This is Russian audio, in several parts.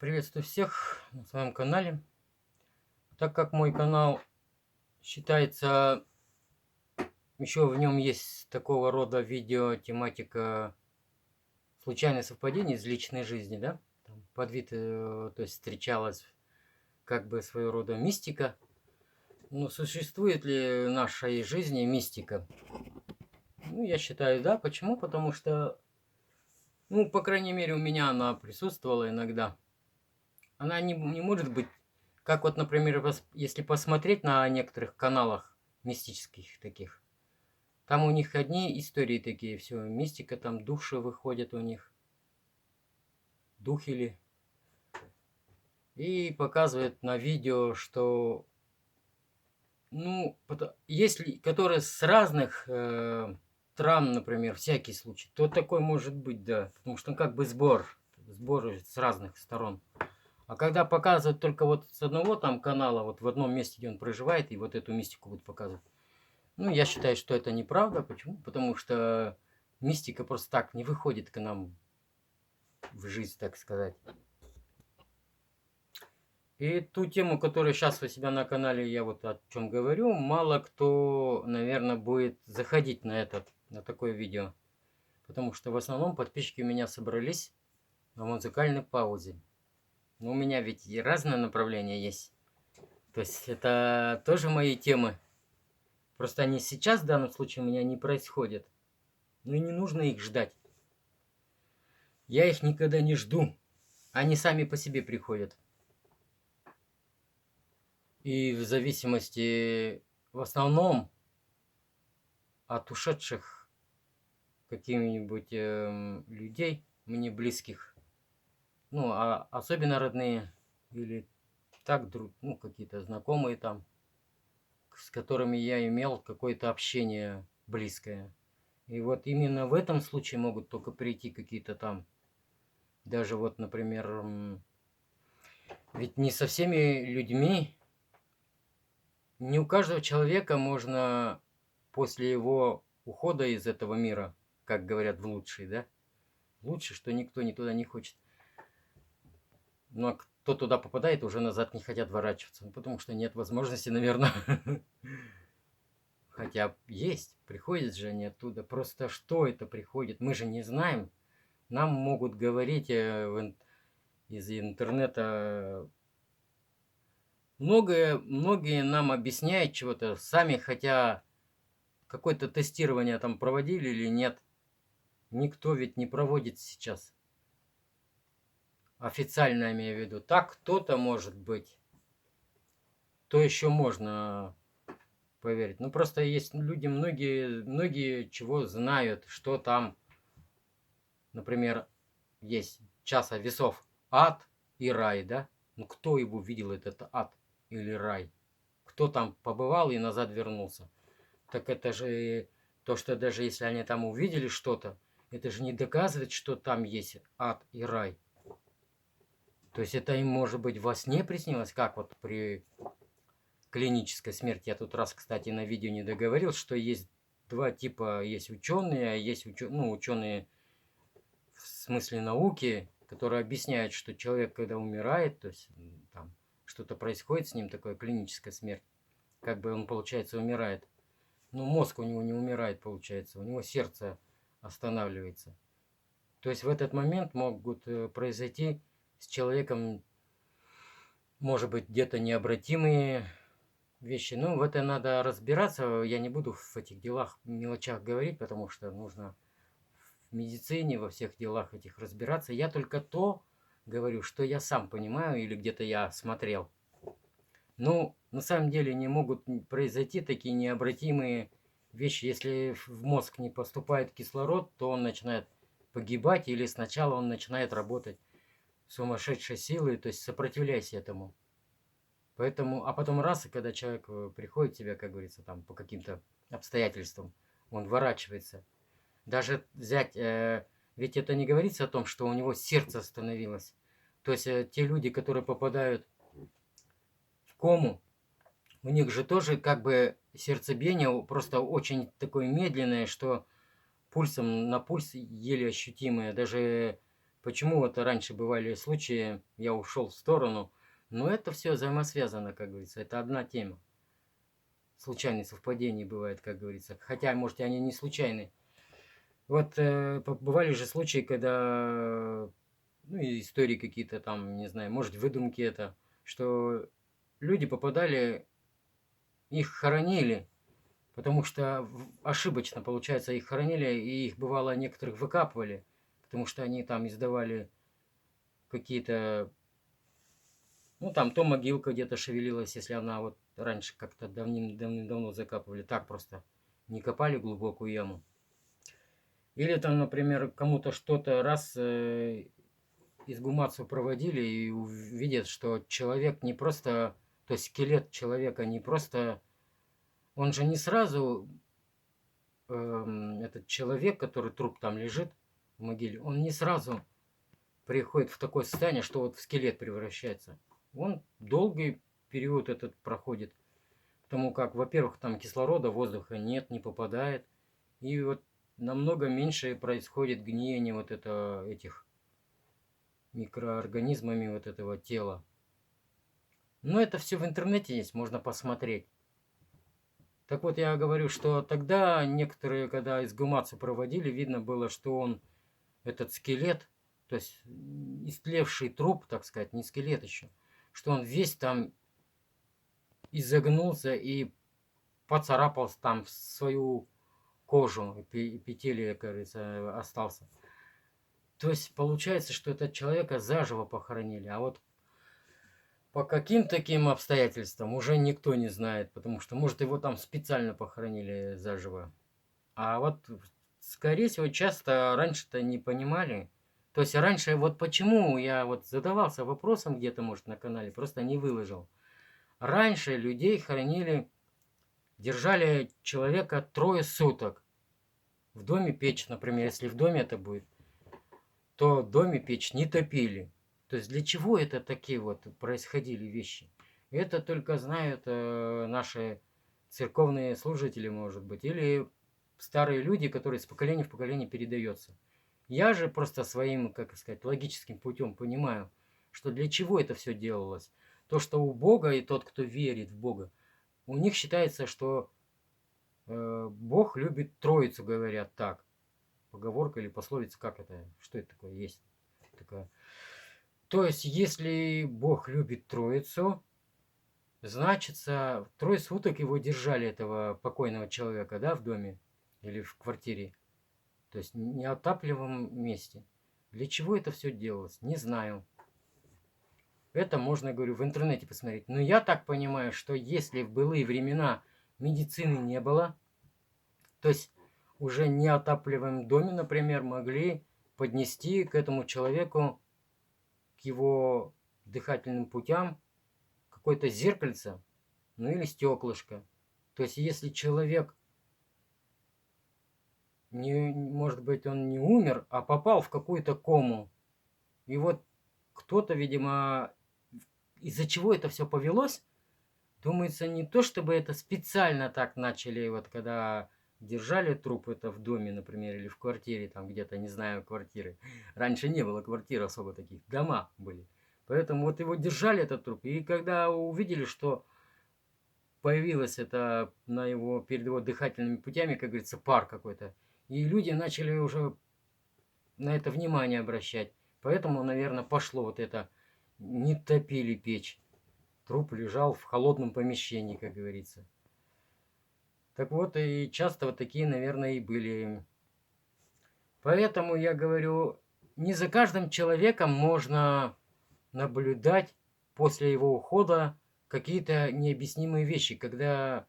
Приветствую всех на своем канале. Так как мой канал считается, еще в нем есть такого рода видео, тематика случайных совпадений из личной жизни, да? Там под вид, то есть встречалась как бы своего рода мистика. Но существует ли в нашей жизни мистика? Ну, я считаю, да. Почему? Потому что, ну, по крайней мере, у меня она присутствовала иногда. Она не может быть, как вот, например, если посмотреть на некоторых каналах мистических таких, там у них одни истории такие, все, мистика, там души выходят у них, духили, и показывают на видео, что, ну, если, которые с разных стран, например, всякий случай, то такой может быть, да, потому что как бы сбор с разных сторон. А когда показывают только вот с одного там канала, вот в одном месте, где он проживает, и вот эту мистику будут показывать. Ну, я считаю, что это неправда. Почему? Потому что мистика просто так не выходит к нам в жизнь, так сказать. И ту тему, которую сейчас у себя на канале я вот о чем говорю, мало кто, наверное, будет заходить на такое видео. Потому что в основном подписчики у меня собрались на музыкальной паузе. Но у меня ведь и разные направления есть. То есть это тоже мои темы. Просто они сейчас в данном случае у меня не происходят. Ну и не нужно их ждать. Я их никогда не жду. Они сами по себе приходят. И в зависимости в основном от ушедших каких-нибудь людей, мне близких, ну, а особенно родные, или так, ну, какие-то знакомые там, с которыми я имел какое-то общение близкое. И вот именно в этом случае могут только прийти какие-то там, даже вот, например, ведь не со всеми людьми, не у каждого человека можно после его ухода из этого мира, как говорят в лучший, да? Лучше, что никто туда не хочет. Но кто туда попадает, уже назад не хотят ворачиваться. Ну, потому что нет возможности, наверное. Хотя есть, приходят же они оттуда. Просто что это приходит, мы же не знаем. Нам могут говорить из интернета. Многие нам объясняют чего-то сами, хотя какое-то тестирование там проводили или нет. Никто ведь не проводит сейчас. Официально имею в виду. Так кто-то может быть. То еще можно поверить. Ну просто есть люди, многие чего знают, что там, например, есть часа весов ад и рай, да? Ну кто его видел, этот ад или рай? Кто там побывал и назад вернулся? Так это же то, что даже если они там увидели что-то, это же не доказывает, что там есть ад и рай. То есть это им, может быть, во сне приснилось, как вот при клинической смерти. Я тут раз, кстати, на видео не договорил, что есть два типа. Есть ученые, а есть ученые в смысле науки, которые объясняют, что человек, когда умирает, то есть там что-то происходит с ним, такое клиническая смерть, как бы он, получается, умирает. Ну, мозг у него не умирает, получается, у него сердце останавливается. То есть в этот момент могут произойти с человеком, может быть, где-то необратимые вещи. Ну, в это надо разбираться. Я не буду в этих делах, мелочах говорить, потому что нужно в медицине, во всех делах этих разбираться. Я только то говорю, что я сам понимаю или где-то я смотрел. Ну, на самом деле не могут произойти такие необратимые вещи. Если в мозг не поступает кислород, то он начинает погибать, или сначала он начинает работать сумасшедшей силой, то есть сопротивляйся этому. Поэтому, а потом раз, и когда человек приходит в себя, как говорится, там по каким-то обстоятельствам, он ворачивается. Даже взять, ведь это не говорится о том, что у него сердце остановилось. То есть те люди, которые попадают в кому, у них же тоже как бы сердцебиение просто очень такое медленное, что на пульс еле ощутимое. Даже Почему вот раньше бывали случаи, я ушел в сторону, но это все взаимосвязано, как говорится, это одна тема. Случайные совпадения бывают, как говорится. Хотя, может, они не случайные. Вот бывали же случаи, когда, ну, и истории какие-то там, не знаю, может, выдумки это, что люди попадали, их хоронили, потому что ошибочно, получается, их хоронили, и их бывало некоторых выкапывали, потому что они там издавали какие-то, ну, там то могилка где-то шевелилась, если она вот раньше как-то давным-давно закапывали, так просто не копали глубокую яму. Или там, например, кому-то что-то раз изгумацию проводили и увидят, что человек не просто, то есть скелет человека не просто, он же не сразу, этот человек, который труп там лежит в могиле, он не сразу приходит в такое состояние, что вот в скелет превращается. Он долгий период этот проходит, потому как, во-первых, там кислорода, воздуха нет, не попадает, и вот намного меньше происходит гниение вот этих микроорганизмами вот этого тела. Но это все в интернете есть, можно посмотреть. Так вот, я говорю, что тогда некоторые, когда эксгумацию проводили, видно было, что он, этот скелет, то есть истлевший труп, так сказать, не скелет еще, что он весь там изогнулся и поцарапался там в свою кожу, эпителий, как говорится, остался. То есть получается, что этот человека заживо похоронили. А вот по каким таким обстоятельствам уже никто не знает, потому что, может, его там специально похоронили заживо. А вот, скорее всего, часто раньше-то не понимали. То есть раньше, вот почему я вот задавался вопросом где-то, может, на канале, просто не выложил. Раньше людей хоронили, держали человека 3 суток. В доме печь, например, если в доме это будет, то в доме печь не топили. То есть для чего это такие вот происходили вещи? Это только знают наши церковные служители, может быть, или старые люди, которые с поколения в поколение передается. Я же просто своим, как сказать, логическим путем понимаю, что для чего это все делалось. То, что у Бога и тот, кто верит в Бога, у них считается, что Бог любит Троицу, говорят так. Поговорка или пословица, как это, что это такое есть? Такая. То есть, если Бог любит Троицу, значится, 3 суток его держали, этого покойного человека, да, в доме или в квартире. То есть, в неотапливаемом месте. Для чего это все делалось? Не знаю. Это можно, говорю, в интернете посмотреть. Но я так понимаю, что если в былые времена медицины не было, то есть уже неотапливаемом доме, например, могли поднести к этому человеку, к его дыхательным путям, какое-то зеркальце, ну или стеклышко. То есть если человек, не, может быть, он не умер, а попал в какую-то кому, и вот кто-то, видимо, из-за чего это все повелось, думается, не то, чтобы это специально так начали, вот когда держали труп это в доме, например, или в квартире, там где-то, не знаю, квартиры. Раньше не было квартир особо таких, дома были. Поэтому вот его держали, этот труп, и когда увидели, что появилось это на его, перед его дыхательными путями, как говорится, пар какой-то, и люди начали уже на это внимание обращать. Поэтому, наверное, пошло вот это, не топили печь. Труп лежал в холодном помещении, как говорится. Так вот, и часто вот такие, наверное, и были. Поэтому я говорю, не за каждым человеком можно наблюдать после его ухода какие-то необъяснимые вещи, когда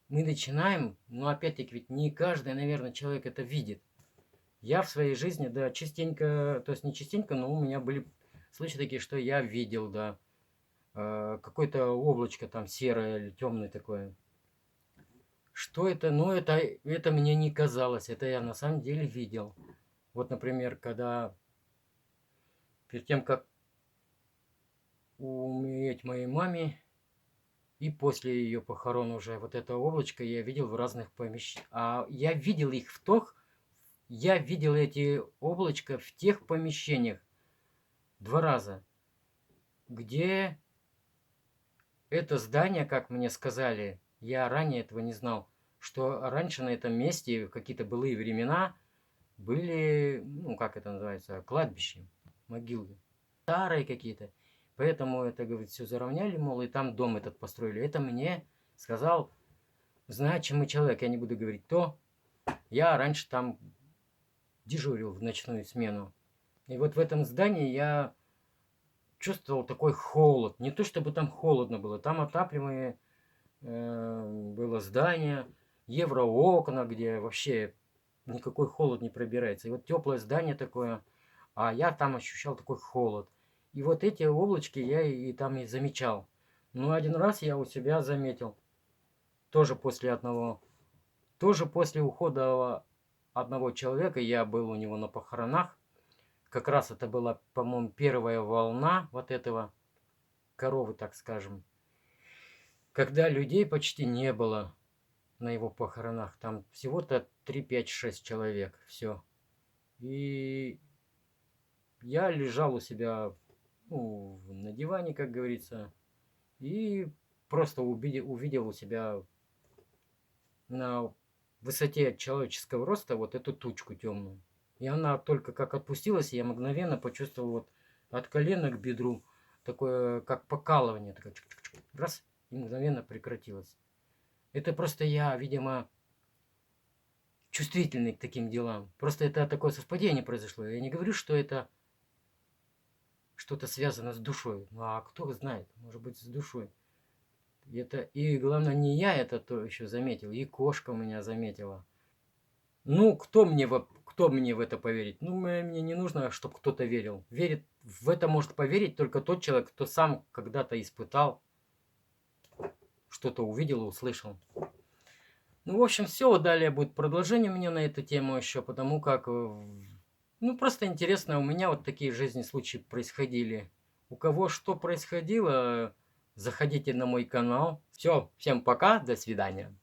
мы начинаем, но опять-таки ведь не каждый, наверное, человек это видит. Я в своей жизни, да, частенько, то есть не частенько, но у меня были случаи такие, что я видел, да, какое-то облачко там серое или темное такое. Что это? Ну, это мне не казалось, это я на самом деле видел. Вот, например, когда перед тем, как умереть моей маме, и после ее похорон уже вот это облачко я видел в разных помещениях. А я видел их я видел эти облачка в тех помещениях 2 раза, где это здание, как мне сказали, я ранее этого не знал, что раньше на этом месте в какие-то былые времена были, ну, как это называется, кладбища, могилы, старые какие-то. Поэтому это, говорит, все заровняли, мол, и там дом этот построили. Это мне сказал значимый человек, я не буду говорить кто. Я раньше там дежурил в ночную смену. И вот в этом здании я чувствовал такой холод. Не то чтобы там холодно было, там отапливаемое было здание, евроокна, где вообще никакой холод не пробирается. И вот теплое здание такое, а я там ощущал такой холод. И вот эти облачки я и там и замечал. Но один раз я у себя заметил, тоже после ухода одного человека, я был у него на похоронах. Как раз это была, по-моему, первая волна вот этого коровы, так скажем, когда людей почти не было на его похоронах. Там всего-то 3, 5, 6 человек. Все. И я лежал у себя, ну, на диване, как говорится, и просто увидел у себя на высоте человеческого роста вот эту тучку темную. И она только как отпустилась, я мгновенно почувствовал вот от колена к бедру такое, как покалывание, такое чик-чик-чик, раз, и мгновенно прекратилось. Это просто я, видимо, чувствительный к таким делам. Просто это такое совпадение произошло. Я не говорю, что это что-то связано с душой. Ну а кто знает, может быть, с душой. И главное, не я это то еще заметил, и кошка меня заметила. Ну, кто мне в это поверит? Ну, мне не нужно, чтобы кто-то верил. В это может поверить только тот человек, кто сам когда-то испытал, что-то увидел и услышал. Ну, в общем, все. Далее будет продолжение у меня на эту тему еще, потому как, ну, просто интересно, у меня вот такие жизненные случаи происходили. У кого что происходило, заходите на мой канал. Все, всем пока, до свидания.